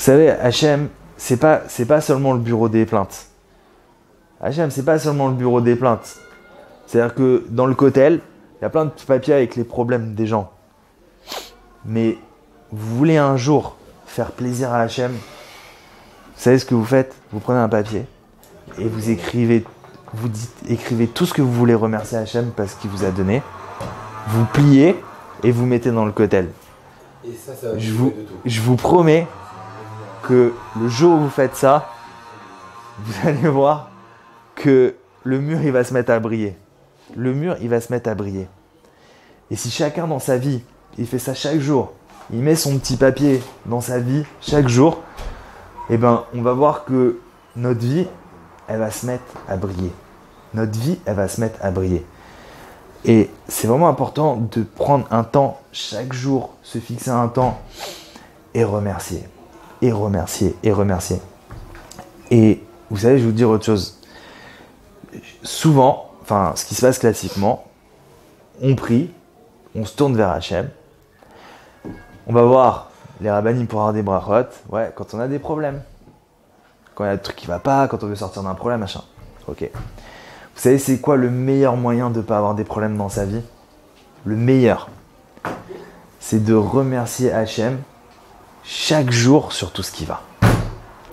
savez, Hachem, c'est pas seulement le bureau des plaintes. Hachem, c'est pas seulement le bureau des plaintes. C'est-à-dire que dans le Kotel, il y a plein de papiers avec les problèmes des gens. Mais vous voulez un jour faire plaisir à Hachem, vous savez ce que vous faites? Vous prenez un papier et vous écrivez tout ce que vous voulez remercier Hachem parce qu'il vous a donné. Vous pliez et vous mettez dans le Kotel. Et ça va je vous promets que le jour où vous faites ça, vous allez voir que le mur il va se mettre à briller. Le mur il va se mettre à briller. Et si chacun dans sa vie, il fait ça chaque jour, il met son petit papier dans sa vie chaque jour, eh ben on va voir que notre vie, elle va se mettre à briller. Notre vie, elle va se mettre à briller. Et c'est vraiment important de prendre un temps chaque jour, se fixer un temps et remercier. Et remercier, et remercier. Et vous savez, je vais vous dire autre chose. Souvent, enfin, ce qui se passe classiquement, on prie, on se tourne vers Hachem, on va voir les rabbinim pour avoir des brachot, ouais, quand on a des problèmes. Quand il y a des trucs qui ne vont pas, quand on veut sortir d'un problème, machin. Ok. Vous savez, c'est quoi le meilleur moyen de ne pas avoir des problèmes dans sa vie? Le meilleur, c'est de remercier Hachem chaque jour sur tout ce qui va.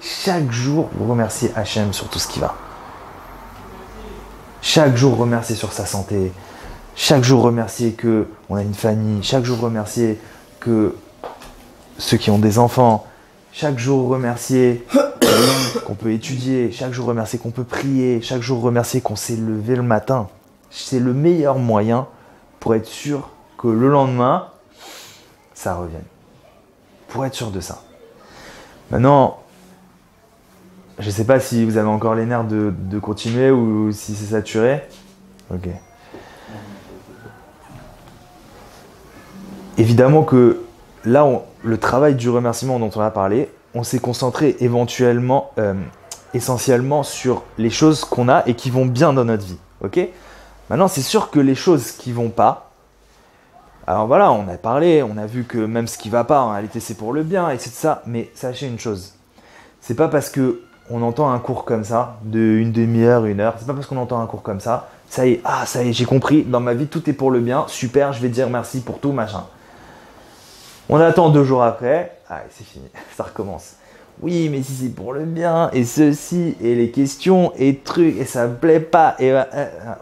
Chaque jour, remercier Hachem sur tout ce qui va. Chaque jour, remercier sur sa santé. Chaque jour, remercier qu'on a une famille. Chaque jour, remercier que ceux qui ont des enfants. Chaque jour, remercier qu'on peut étudier. Chaque jour, remercier qu'on peut prier. Chaque jour, remercier qu'on s'est levé le matin. C'est le meilleur moyen pour être sûr que le lendemain, ça revienne. Pour être sûr de ça. Maintenant, je ne sais pas si vous avez encore les nerfs de continuer ou si c'est saturé. Ok. Évidemment que là, le travail du remerciement dont on a parlé, on s'est concentré essentiellement sur les choses qu'on a et qui vont bien dans notre vie. Ok ? Maintenant, c'est sûr que les choses qui vont pas, alors voilà, on a parlé, on a vu que même ce qui va pas, en réalité, c'est pour le bien et c'est ça. Mais sachez une chose, c'est pas parce que on entend un cours comme ça, de une demi-heure, une heure, c'est pas parce qu'on entend un cours comme ça, ça y est, j'ai compris, dans ma vie, tout est pour le bien, super, je vais dire merci pour tout, machin. On attend 2 jours après, c'est fini, ça recommence. Oui, mais si c'est pour le bien, et ceci, et les questions, et trucs, et ça me plaît pas, et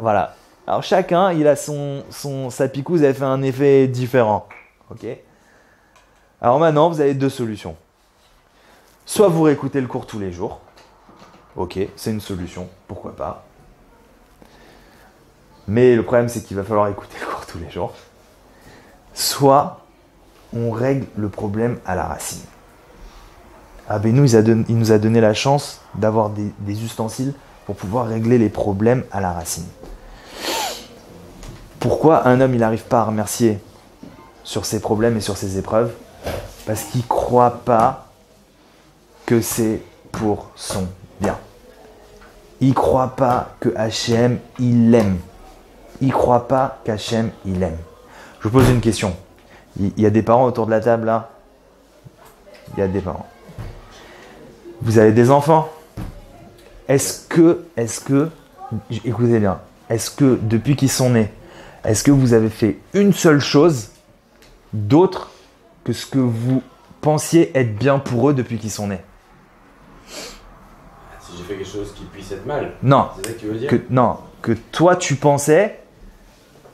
voilà. Alors chacun, il a sa picouse, elle fait un effet différent. Ok ? Alors maintenant, vous avez 2 solutions. Soit vous réécoutez le cours tous les jours. Ok, c'est une solution, pourquoi pas. Mais le problème, c'est qu'il va falloir écouter le cours tous les jours. Soit on règle le problème à la racine. Rabbeinu, il nous a donné la chance d'avoir des ustensiles pour pouvoir régler les problèmes à la racine. Pourquoi un homme il n'arrive pas à remercier sur ses problèmes et sur ses épreuves? Parce qu'il ne croit pas que c'est pour son bien. Il ne croit pas que Hachem il l'aime. Il ne croit pas qu'Hachem il aime. Je vous pose une question. Il y a des parents autour de la table là? Il y a des parents. Vous avez des enfants? Est-ce que, écoutez bien, est-ce que depuis qu'ils sont nés, est-ce que vous avez fait une seule chose d'autre que ce que vous pensiez être bien pour eux depuis qu'ils sont nés? Si j'ai fait quelque chose qui puisse être mal. Non. C'est ça que tu veux dire? Que toi tu pensais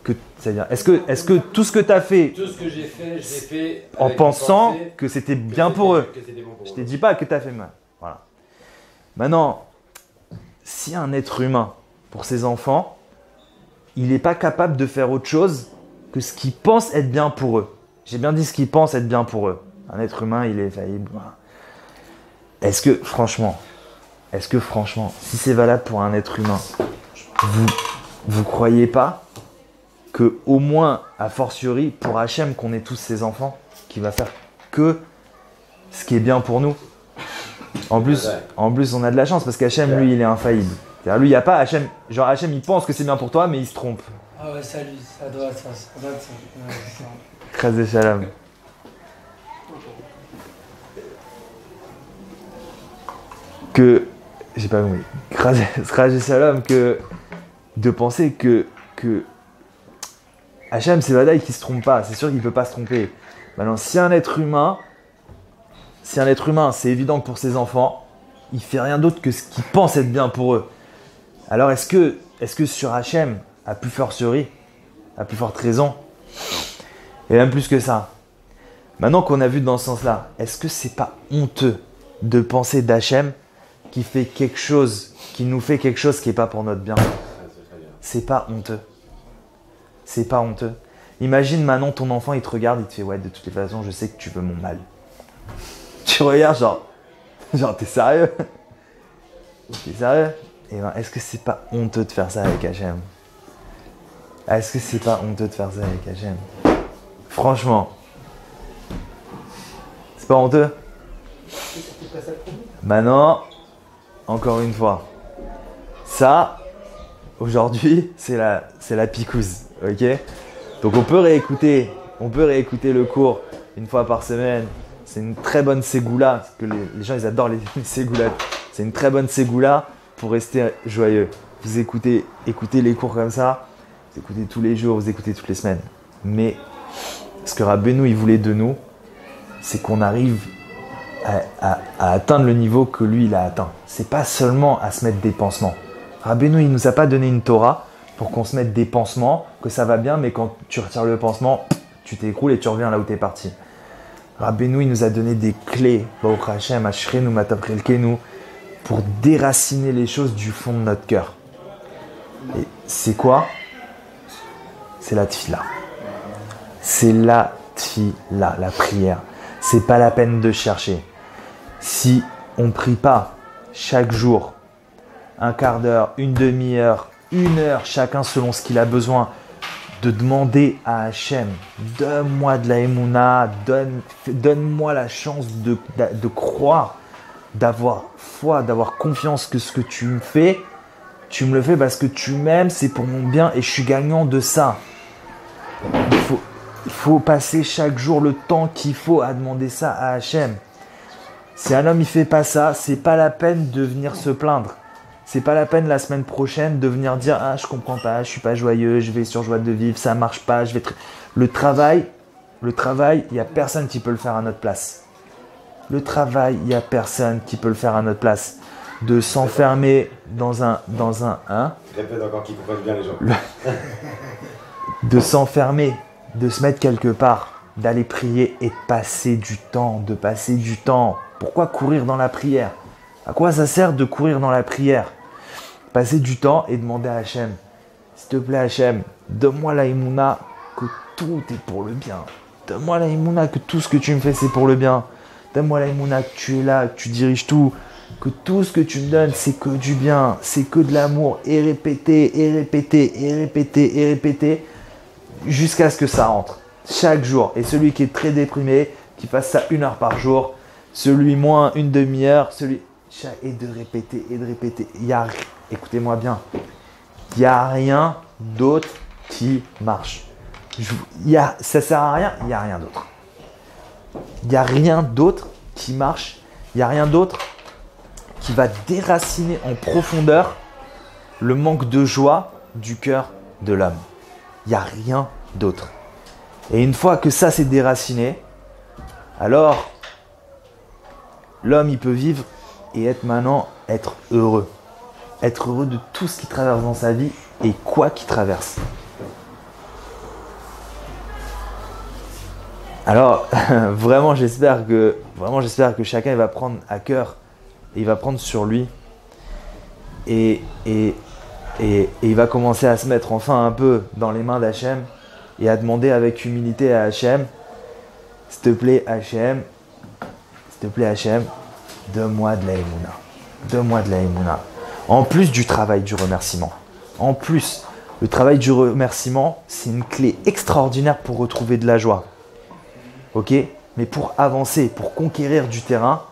que, c'est-à-dire, est-ce que tout ce que tu as fait, tout ce que j'ai fait en avec pensant pensée que c'était bien pour eux? Que c'était bon pour Je eux. ne te dis pas que tu as fait mal. Voilà. Maintenant, si un être humain, pour ses enfants, il n'est pas capable de faire autre chose que ce qu'il pense être bien pour eux. J'ai bien dit ce qu'il pense être bien pour eux. Un être humain, il est faillible. Est-ce que franchement, si c'est valable pour un être humain, vous croyez pas que au moins, a fortiori, pour Hachem, qu'on ait tous ses enfants, qu'il va faire que ce qui est bien pour nous? En plus, on a de la chance parce qu'Hachem, lui, il est infaillible. C'est-à-dire, lui, il n'y a pas Hachem. Genre, Hachem, il pense que c'est bien pour toi, mais il se trompe. Ah ouais, ça doit être ça. Chazé Shalom. que, j'ai pas compris, Raj Shalom, que de penser que Hachem c'est Vadaï qui se trompe pas, c'est sûr qu'il peut pas se tromper. Maintenant, si un être humain, c'est évident que pour ses enfants, il fait rien d'autre que ce qu'il pense être bien pour eux. Alors est-ce que sur Hachem, à plus fortiori, à plus forte raison, et même plus que ça, maintenant qu'on a vu dans ce sens-là, est-ce que c'est pas honteux de penser d'Hachem qui fait quelque chose, qui nous fait quelque chose qui n'est pas pour notre bien? C'est pas honteux. C'est pas honteux. Imagine maintenant ton enfant, il te regarde, il te fait ouais, de toutes les façons, je sais que tu veux mon mal. Tu regardes genre t'es sérieux? T'es sérieux? Et ben, est-ce que c'est pas honteux de faire ça avec Hachem? Est-ce que c'est pas honteux de faire ça avec Hachem? Franchement, c'est pas honteux? Maintenant, encore une fois, ça, aujourd'hui, c'est la picouse, ok? Donc on peut réécouter le cours une fois par semaine. C'est une très bonne ségoula, parce que les gens ils adorent les ségoulades. C'est une très bonne ségoula pour rester joyeux. Vous écoutez les cours comme ça, vous écoutez tous les jours, vous écoutez toutes les semaines. Mais ce que Rabbeinu il voulait de nous, c'est qu'on arrive à atteindre le niveau que lui il a atteint. C'est pas seulement à se mettre des pansements. Rabbeinu il nous a pas donné une Torah pour qu'on se mette des pansements, que ça va bien, mais quand tu retires le pansement, tu t'écroules et tu reviens là où tu es parti. Rabbeinu, il nous a donné des clés, Baruch Hashem, Ashrenu, Mataprilkenu, pour déraciner les choses du fond de notre cœur. Et c'est quoi? C'est la tfila. C'est la tfila, la prière. C'est pas la peine de chercher. Si on ne prie pas chaque jour, un quart d'heure, une demi-heure, une heure, chacun selon ce qu'il a besoin, de demander à Hachem, donne-moi de la émouna, donne-moi la chance de croire, d'avoir foi, d'avoir confiance que ce que tu me fais, tu me le fais parce que tu m'aimes, c'est pour mon bien et je suis gagnant de ça. Il faut passer chaque jour le temps qu'il faut à demander ça à Hachem. Si un homme ne fait pas ça, c'est pas la peine de venir se plaindre. C'est pas la peine la semaine prochaine de venir dire « Ah, je comprends pas, je suis pas joyeux, je vais sur joie de vivre, ça marche pas, je vais… » Le travail, il n'y a personne qui peut le faire à notre place. Le travail, il n'y a personne qui peut le faire à notre place. De s'enfermer dans un Répète encore qu'ils comprennent bien les gens. De s'enfermer, de se mettre quelque part, d'aller prier et de passer du temps, Pourquoi courir dans la prière? À quoi ça sert de courir dans la prière? Passer du temps et demander à Hachem, s'il te plaît Hachem, donne-moi la émouna que tout est pour le bien. Donne-moi la émouna que tout ce que tu me fais c'est pour le bien. Donne-moi la émouna que tu es là, que tu diriges tout, que tout ce que tu me donnes c'est que du bien, c'est que de l'amour, et répéter, jusqu'à ce que ça rentre. Chaque jour. Et celui qui est très déprimé, qui fasse ça 1 heure par jour, celui moins une demi-heure, et de répéter. Écoutez-moi bien, il n'y a rien d'autre qui marche. Ça sert à rien, il n'y a rien d'autre. Il n'y a rien d'autre qui marche, il n'y a rien d'autre qui va déraciner en profondeur le manque de joie du cœur de l'homme. Il n'y a rien d'autre. Et une fois que ça s'est déraciné, alors l'homme il peut vivre et être heureux. Être heureux de tout ce qui traverse dans sa vie et quoi qu'il traverse. Alors, vraiment j'espère que chacun il va prendre à cœur et il va prendre sur lui et il va commencer à se mettre enfin un peu dans les mains d'Hachem et à demander avec humilité à Hachem, s'il te plaît Hachem, donne-moi de la émouna. En plus du travail du remerciement. En plus, le travail du remerciement, c'est une clé extraordinaire pour retrouver de la joie. Ok? Mais pour avancer, pour conquérir du terrain,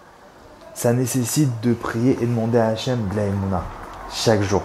ça nécessite de prier et demander à Hachem de la émouna chaque jour.